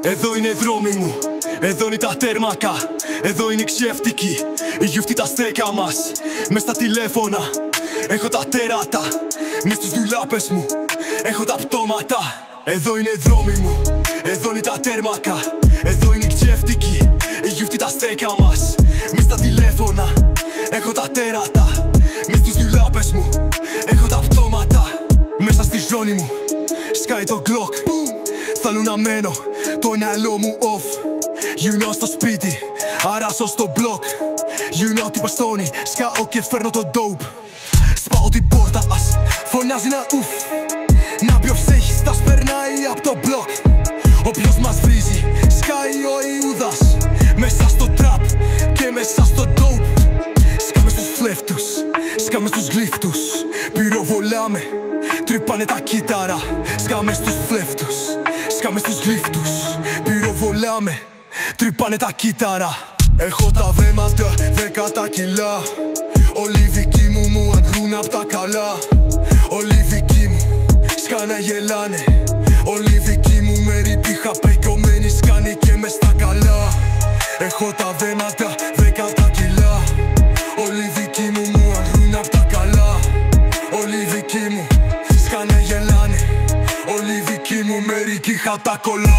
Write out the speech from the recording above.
Εδώ είναι οι δρόμοι μου, εδώ είναι τα τέρμακα, εδώ είναι οι ξέφτικοι, οι γιουφτοί τα στέκα μας. Μες στα τηλέφωνα, έχω τα τέρατα, μες στους δουλάπες μου, έχω τα πτώματα. Εδώ είναι οι δρόμοι μου, εδώ είναι τα τέρμακα, εδώ είναι οι ξέφτικοι, οι γιουφτοί τα στέκα μας. Μες στα τηλέφωνα, έχω τα τέρατα, μες στους δουλάπες μου, έχω τα πτώματα. Μέσα στη ζώνη μου, σκάει το Glock, θέλω να μένω, το μυαλό μου off. You know στο σπίτι, αράσω στο block. You know τι παστώνει, σκάω και φέρνω το dope. Σπάω την πόρτα, ας φωνάζει ένα ουφ. Να ποιος έχεις, τα σπερνάει απ' το block. Όποιος μας βρίζει, σκάει ο Ιούδας. Μέσα στο trap και μέσα στο dope. Σκάμε στους φλέφτους, σκάμε στους γλύφτους. Πυροβολάμε, τρυπάνε τα κύτταρα. Σκάμε στους φλέφτους, σκάμε στους γλύφτους. Πυροβολάμε, τρυπάνε τα κύτταρα. Έχω τα βέματα 10 κιλά. Όλοι οι δικοί μου αντρούν απ' τα καλά. Όλοι οι δικοί μου σκάνε γελάνε. Όλοι οι δικοί μου με ρηπήχα πεκωμένοι σκάνε και μες στα καλά. Έχω τα βέματα 10 κιλά. Όλοι οι δικοί μου αντρούν απ' τα καλά. Όλοι οι δικοί μου σκάνε γελάνε. Όλοι οι δικοί μου με ρηπήχα τα κολλά.